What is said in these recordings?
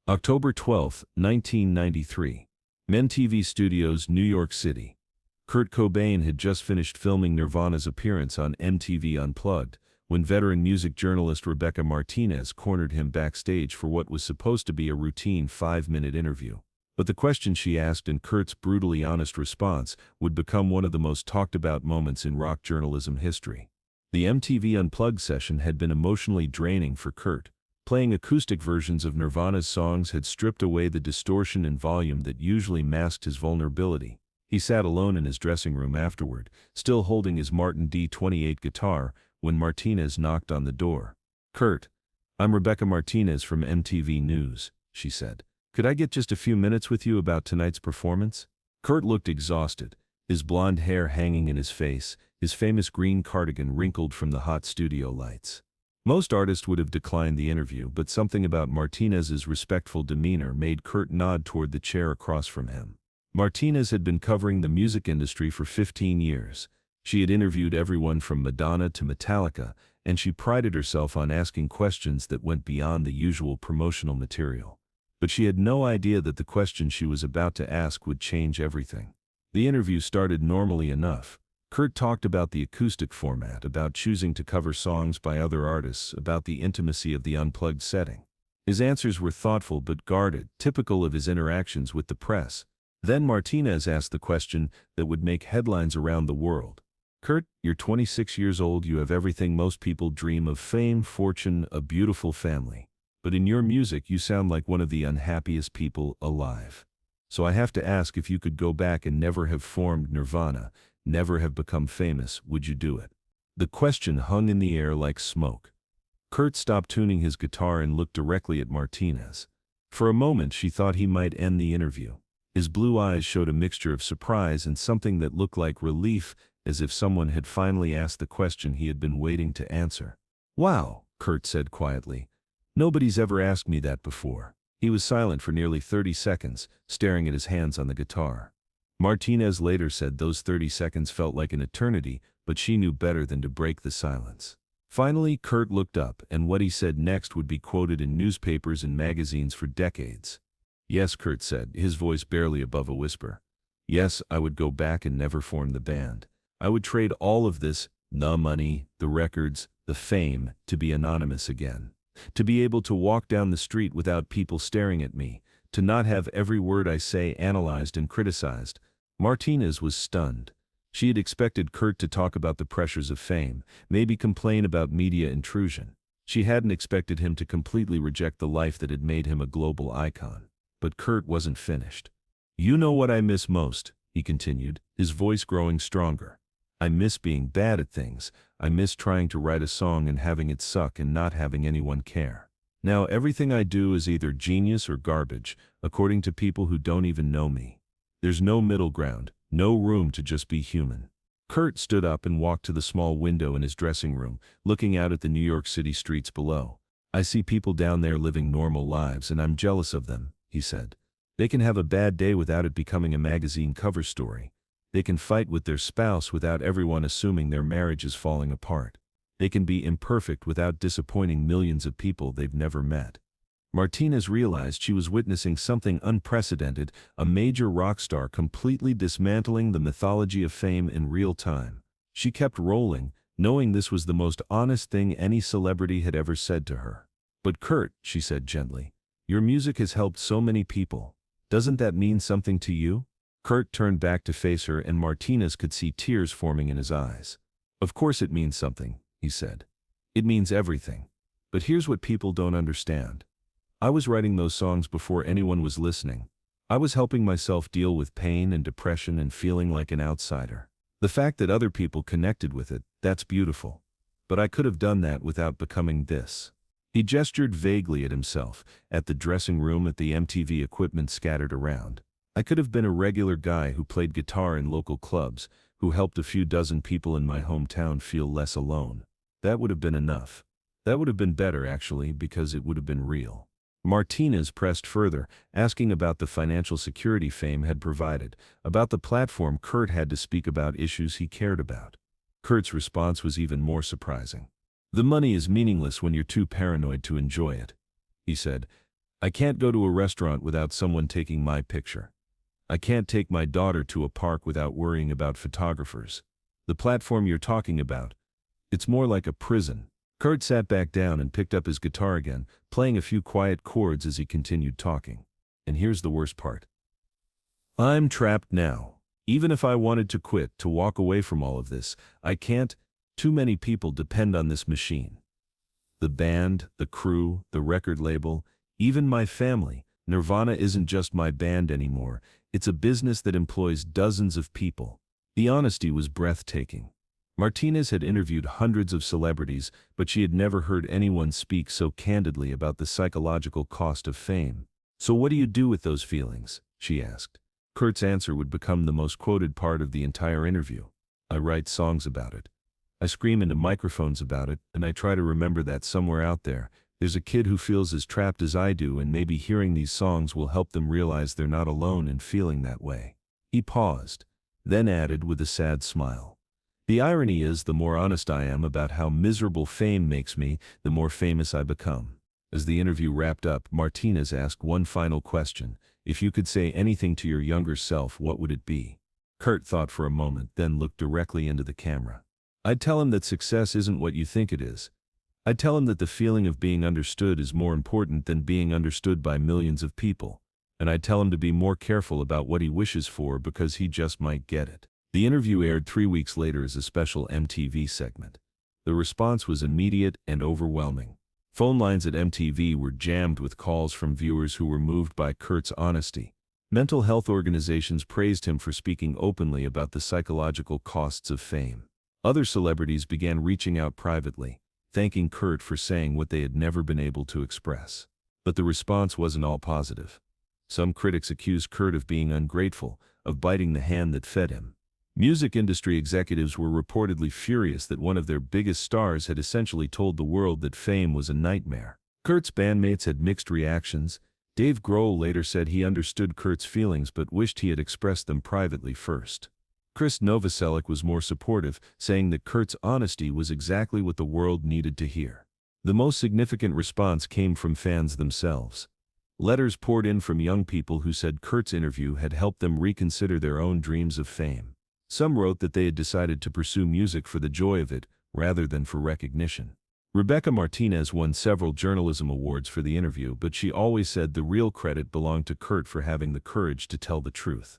October 12, 1993. MTV Studios, New York City. Kurt Cobain had just finished filming Nirvana's appearance on MTV Unplugged when veteran music journalist Rebecca Martinez cornered him backstage for what was supposed to be a routine 5-minute interview. But the question she asked and Kurt's brutally honest response would become one of the most talked about moments in rock journalism history. The MTV Unplugged session had been emotionally draining for Kurt. Playing acoustic versions of Nirvana's songs had stripped away the distortion and volume that usually masked his vulnerability. He sat alone in his dressing room afterward, still holding his Martin D28 guitar, when Martinez knocked on the door. "Kurt, I'm Rebecca Martinez from MTV News," she said. "Could I get just a few minutes with you about tonight's performance?" Kurt looked exhausted, his blonde hair hanging in his face, his famous green cardigan wrinkled from the hot studio lights. Most artists would have declined the interview, but something about Martinez's respectful demeanor made Kurt nod toward the chair across from him. Martinez had been covering the music industry for 15 years. She had interviewed everyone from Madonna to Metallica, and she prided herself on asking questions that went beyond the usual promotional material. But she had no idea that the question she was about to ask would change everything. The interview started normally enough. Kurt talked about the acoustic format, about choosing to cover songs by other artists, about the intimacy of the unplugged setting. His answers were thoughtful but guarded, typical of his interactions with the press. Then Martinez asked the question that would make headlines around the world. "Kurt, you're 26 years old, you have everything most people dream of: fame, fortune, a beautiful family. But in your music you sound like one of the unhappiest people alive. So I have to ask, if you could go back and never have formed Nirvana, never have become famous, would you do it?" The question hung in the air like smoke. Kurt stopped tuning his guitar and looked directly at Martinez. For a moment she thought he might end the interview. His blue eyes showed a mixture of surprise and something that looked like relief, as if someone had finally asked the question he had been waiting to answer. "Wow," Kurt said quietly. "Nobody's ever asked me that before." He was silent for nearly 30 seconds, staring at his hands on the guitar. Martinez later said those 30 seconds felt like an eternity, but she knew better than to break the silence. Finally, Kurt looked up, and what he said next would be quoted in newspapers and magazines for decades. "Yes," Kurt said, his voice barely above a whisper. "Yes, I would go back and never form the band. I would trade all of this, the money, the records, the fame, to be anonymous again. To be able to walk down the street without people staring at me, to not have every word I say analyzed and criticized." Martinez was stunned. She had expected Kurt to talk about the pressures of fame, maybe complain about media intrusion. She hadn't expected him to completely reject the life that had made him a global icon. But Kurt wasn't finished. "You know what I miss most," he continued, his voice growing stronger. "I miss being bad at things. I miss trying to write a song and having it suck and not having anyone care. Now everything I do is either genius or garbage, according to people who don't even know me. There's no middle ground, no room to just be human." Kurt stood up and walked to the small window in his dressing room, looking out at the New York City streets below. "I see people down there living normal lives, and I'm jealous of them," he said. "They can have a bad day without it becoming a magazine cover story. They can fight with their spouse without everyone assuming their marriage is falling apart. They can be imperfect without disappointing millions of people they've never met." Martinez realized she was witnessing something unprecedented, a major rock star completely dismantling the mythology of fame in real time. She kept rolling, knowing this was the most honest thing any celebrity had ever said to her. "But Kurt," she said gently, "your music has helped so many people. Doesn't that mean something to you?" Kurt turned back to face her, and Martinez could see tears forming in his eyes. "Of course it means something," he said. "It means everything. But here's what people don't understand. I was writing those songs before anyone was listening. I was helping myself deal with pain and depression and feeling like an outsider. The fact that other people connected with it, that's beautiful. But I could have done that without becoming this." He gestured vaguely at himself, at the dressing room, at the MTV equipment scattered around. "I could have been a regular guy who played guitar in local clubs, who helped a few dozen people in my hometown feel less alone. That would have been enough. That would have been better, actually, because it would have been real." Martinez pressed further, asking about the financial security fame had provided, about the platform Kurt had to speak about issues he cared about. Kurt's response was even more surprising. "The money is meaningless when you're too paranoid to enjoy it," he said. I can't go to a restaurant without someone taking my picture. I can't take my daughter to a park without worrying about photographers. The platform you're talking about, it's more like a prison. Kurt sat back down and picked up his guitar again, playing a few quiet chords as he continued talking. And here's the worst part. I'm trapped now. Even if I wanted to quit, to walk away from all of this, I can't. Too many people depend on this machine. The band, the crew, the record label, even my family. Nirvana isn't just my band anymore. It's a business that employs dozens of people. The honesty was breathtaking. Martinez had interviewed hundreds of celebrities, but she had never heard anyone speak so candidly about the psychological cost of fame. So what do you do with those feelings? She asked. Kurt's answer would become the most quoted part of the entire interview. I write songs about it. I scream into microphones about it, and I try to remember that somewhere out there, there's a kid who feels as trapped as I do, and maybe hearing these songs will help them realize they're not alone in feeling that way. He paused, then added with a sad smile. The irony is, the more honest I am about how miserable fame makes me, the more famous I become. As the interview wrapped up, Martinez asked one final question. If you could say anything to your younger self, what would it be? Kurt thought for a moment, then looked directly into the camera. I'd tell him that success isn't what you think it is. I'd tell him that the feeling of being understood is more important than being understood by millions of people. And I'd tell him to be more careful about what he wishes for because he just might get it. The interview aired 3 weeks later as a special MTV segment. The response was immediate and overwhelming. Phone lines at MTV were jammed with calls from viewers who were moved by Kurt's honesty. Mental health organizations praised him for speaking openly about the psychological costs of fame. Other celebrities began reaching out privately, thanking Kurt for saying what they had never been able to express. But the response wasn't all positive. Some critics accused Kurt of being ungrateful, of biting the hand that fed him. Music industry executives were reportedly furious that one of their biggest stars had essentially told the world that fame was a nightmare. Kurt's bandmates had mixed reactions. Dave Grohl later said he understood Kurt's feelings but wished he had expressed them privately first. Chris Novoselic was more supportive, saying that Kurt's honesty was exactly what the world needed to hear. The most significant response came from fans themselves. Letters poured in from young people who said Kurt's interview had helped them reconsider their own dreams of fame. Some wrote that they had decided to pursue music for the joy of it, rather than for recognition. Rebecca Martinez won several journalism awards for the interview, but she always said the real credit belonged to Kurt for having the courage to tell the truth.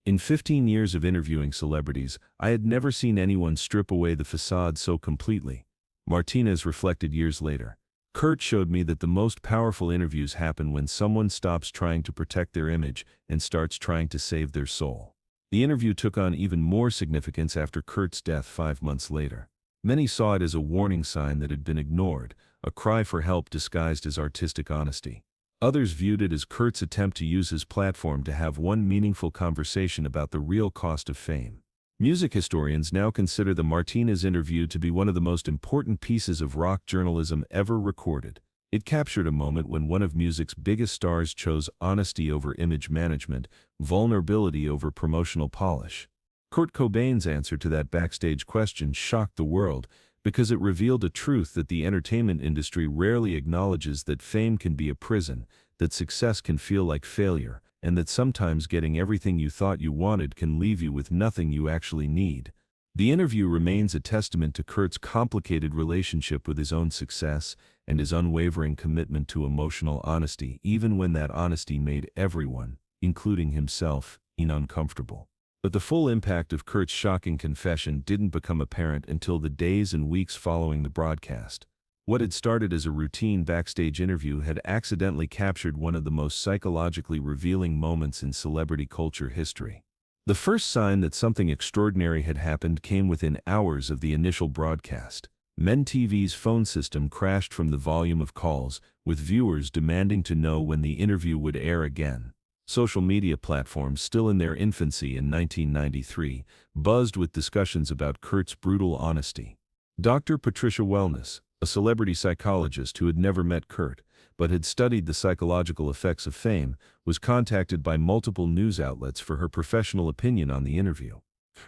In 15 years of interviewing celebrities, I had never seen anyone strip away the facade so completely. Martinez reflected years later. Kurt showed me that the most powerful interviews happen when someone stops trying to protect their image and starts trying to save their soul. The interview took on even more significance after Kurt's death 5 months later. Many saw it as a warning sign that had been ignored, a cry for help disguised as artistic honesty. Others viewed it as Kurt's attempt to use his platform to have one meaningful conversation about the real cost of fame. Music historians now consider the Martinez interview to be one of the most important pieces of rock journalism ever recorded. It captured a moment when one of music's biggest stars chose honesty over image management, vulnerability over promotional polish. Kurt Cobain's answer to that Backstage question shocked the world because it revealed a truth that the entertainment industry rarely acknowledges: that fame can be a prison, that success can feel like failure, and that sometimes getting everything you thought you wanted can leave you with nothing you actually need. The interview remains a testament to Kurt's complicated relationship with his own success and his unwavering commitment to emotional honesty, even when that honesty made everyone, including himself, uncomfortable. But the full impact of Kurt's shocking confession didn't become apparent until the days and weeks following the broadcast. What had started as a routine backstage interview had accidentally captured one of the most psychologically revealing moments in celebrity culture history. The first sign that something extraordinary had happened came within hours of the initial broadcast. MTV's phone system crashed from the volume of calls, with viewers demanding to know when the interview would air again. Social media platforms, still in their infancy in 1993, buzzed with discussions about Kurt's brutal honesty. Dr. Patricia Wellness, a celebrity psychologist who had never met Kurt, but had studied the psychological effects of fame, was contacted by multiple news outlets for her professional opinion on the interview.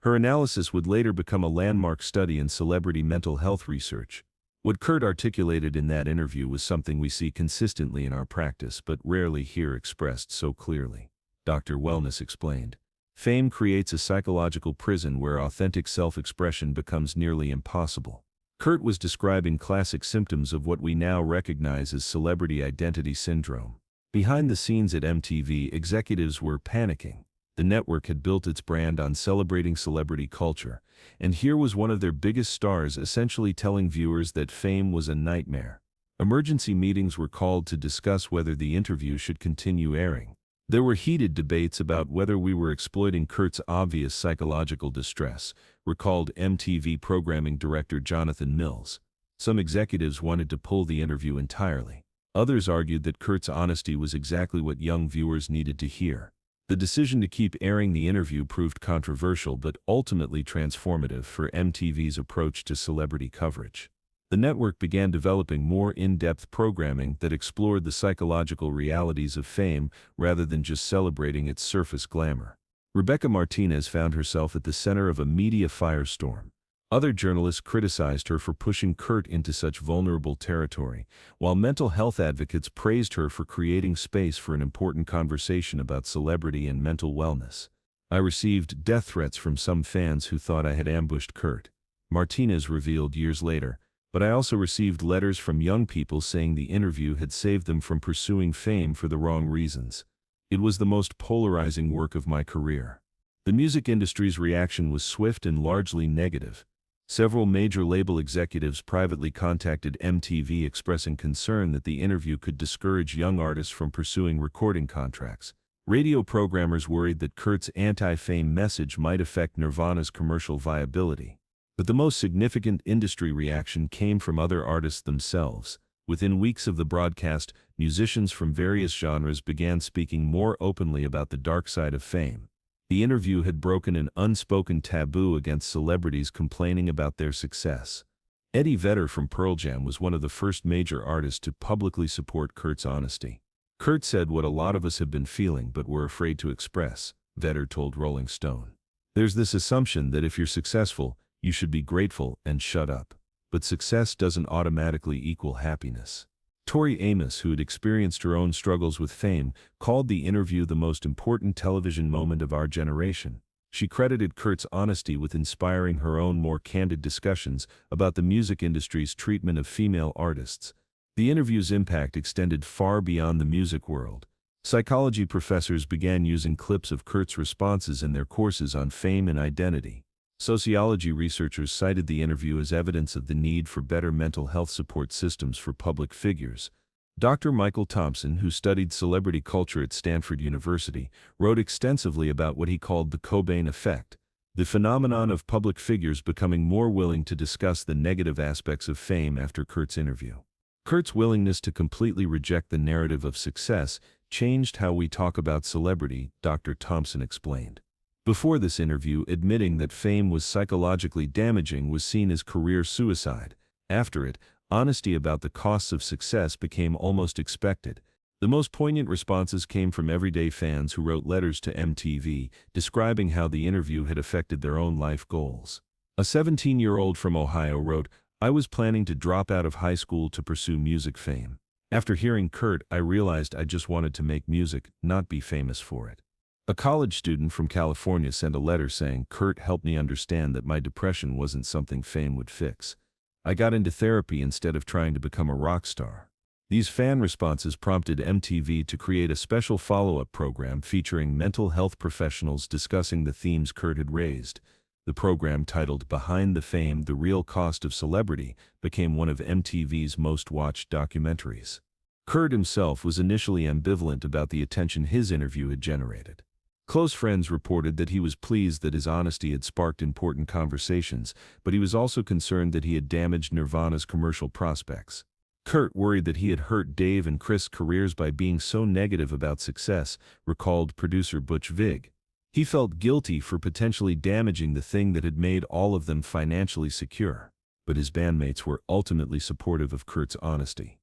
Her analysis would later become a landmark study in celebrity mental health research. What Kurt articulated in that interview was something we see consistently in our practice but rarely hear expressed so clearly. Dr. Wellness explained, "Fame creates a psychological prison where authentic self-expression becomes nearly impossible." Kurt was describing classic symptoms of what we now recognize as celebrity identity syndrome. Behind the scenes at MTV, executives were panicking. The network had built its brand on celebrating celebrity culture, and here was one of their biggest stars essentially telling viewers that fame was a nightmare. Emergency meetings were called to discuss whether the interview should continue airing. There were heated debates about whether we were exploiting Kurt's obvious psychological distress, recalled MTV programming director Jonathan Mills. Some executives wanted to pull the interview entirely. Others argued that Kurt's honesty was exactly what young viewers needed to hear. The decision to keep airing the interview proved controversial but ultimately transformative for MTV's approach to celebrity coverage. The network began developing more in-depth programming that explored the psychological realities of fame rather than just celebrating its surface glamour. Rebecca Martinez found herself at the center of a media firestorm. Other journalists criticized her for pushing Kurt into such vulnerable territory, while mental health advocates praised her for creating space for an important conversation about celebrity and mental wellness. "I received death threats from some fans who thought I had ambushed Kurt," Martinez revealed years later, "but I also received letters from young people saying the interview had saved them from pursuing fame for the wrong reasons. It was the most polarizing work of my career." The music industry's reaction was swift and largely negative. Several major label executives privately contacted MTV expressing concern that the interview could discourage young artists from pursuing recording contracts. Radio programmers worried that Kurt's anti-fame message might affect Nirvana's commercial viability. But the most significant industry reaction came from other artists themselves. Within weeks of the broadcast, musicians from various genres began speaking more openly about the dark side of fame. The interview had broken an unspoken taboo against celebrities complaining about their success. Eddie Vedder from Pearl Jam was one of the first major artists to publicly support Kurt's honesty. "Kurt said what a lot of us have been feeling but were afraid to express," Vedder told Rolling Stone. "There's this assumption that if you're successful, you should be grateful and shut up. But success doesn't automatically equal happiness." Tori Amos, who had experienced her own struggles with fame, called the interview the most important television moment of our generation. She credited Kurt's honesty with inspiring her own more candid discussions about the music industry's treatment of female artists. The interview's impact extended far beyond the music world. Psychology professors began using clips of Kurt's responses in their courses on fame and identity. Sociology researchers cited the interview as evidence of the need for better mental health support systems for public figures. Dr. Michael Thompson, who studied celebrity culture at Stanford University, wrote extensively about what he called the Cobain effect, the phenomenon of public figures becoming more willing to discuss the negative aspects of fame after Kurt's interview. Kurt's willingness to completely reject the narrative of success changed how we talk about celebrity, Dr. Thompson explained. Before this interview, admitting that fame was psychologically damaging was seen as career suicide. After it, honesty about the costs of success became almost expected. The most poignant responses came from everyday fans who wrote letters to MTV, describing how the interview had affected their own life goals. A 17-year-old from Ohio wrote, "I was planning to drop out of high school to pursue music fame. After hearing Kurt, I realized I just wanted to make music, not be famous for it." A college student from California sent a letter saying, "Kurt helped me understand that my depression wasn't something fame would fix. I got into therapy instead of trying to become a rock star." These fan responses prompted MTV to create a special follow-up program featuring mental health professionals discussing the themes Kurt had raised. The program, titled Behind the Fame: The Real Cost of Celebrity, became one of MTV's most watched documentaries. Kurt himself was initially ambivalent about the attention his interview had generated. Close friends reported that he was pleased that his honesty had sparked important conversations, but he was also concerned that he had damaged Nirvana's commercial prospects. Kurt worried that he had hurt Dave and Chris' careers by being so negative about success, recalled producer Butch Vig. He felt guilty for potentially damaging the thing that had made all of them financially secure. But his bandmates were ultimately supportive of Kurt's honesty.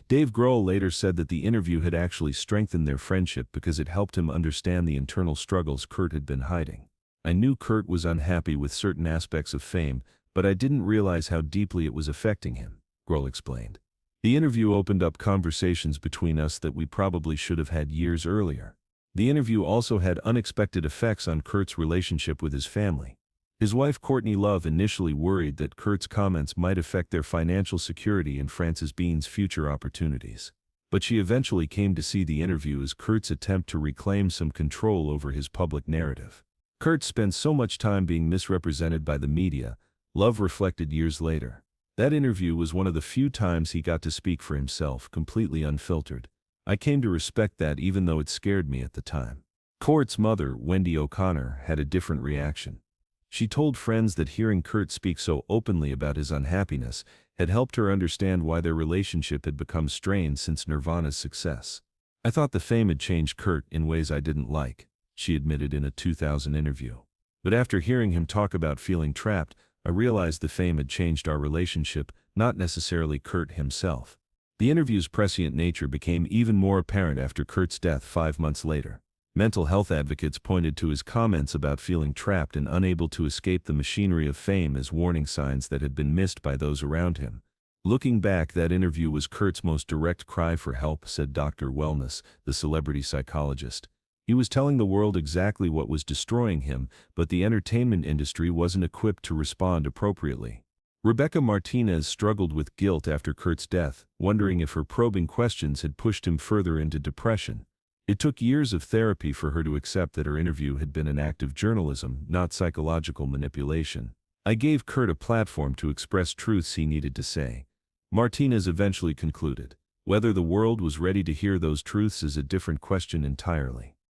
Dave Grohl later said that the interview had actually strengthened their friendship because it helped him understand the internal struggles Kurt had been hiding. "I knew Kurt was unhappy with certain aspects of fame, but I didn't realize how deeply it was affecting him. Grohl explained. The interview opened up conversations between us that we probably should have had years earlier. The interview also had unexpected effects on Kurt's relationship with his family. His wife Courtney Love initially worried that Kurt's comments might affect their financial security and Frances Bean's future opportunities. But she eventually came to see the interview as Kurt's attempt to reclaim some control over his public narrative. Kurt spent so much time being misrepresented by the media, Love reflected years later. That interview was one of the few times he got to speak for himself, completely unfiltered. I came to respect that even though it scared me at the time. Kurt's mother, Wendy O'Connor, had a different reaction. She told friends that hearing Kurt speak so openly about his unhappiness had helped her understand why their relationship had become strained since Nirvana's success. I thought the fame had changed Kurt in ways I didn't like, she admitted in a 2000 interview. But after hearing him talk about feeling trapped, I realized the fame had changed our relationship, not necessarily Kurt himself. The interview's prescient nature became even more apparent after Kurt's death 5 months later. Mental health advocates pointed to his comments about feeling trapped and unable to escape the machinery of fame as warning signs that had been missed by those around him. Looking back, that interview was Kurt's most direct cry for help, said Dr. Wellness, the celebrity psychologist. He was telling the world exactly what was destroying him, but the entertainment industry wasn't equipped to respond appropriately. Rebecca Martinez struggled with guilt after Kurt's death, wondering if her probing questions had pushed him further into depression. It took years of therapy for her to accept that her interview had been an act of journalism, not psychological manipulation. I gave Kurt a platform to express truths he needed to say, Martinez eventually concluded. Whether the world was ready to hear those truths is a different question entirely.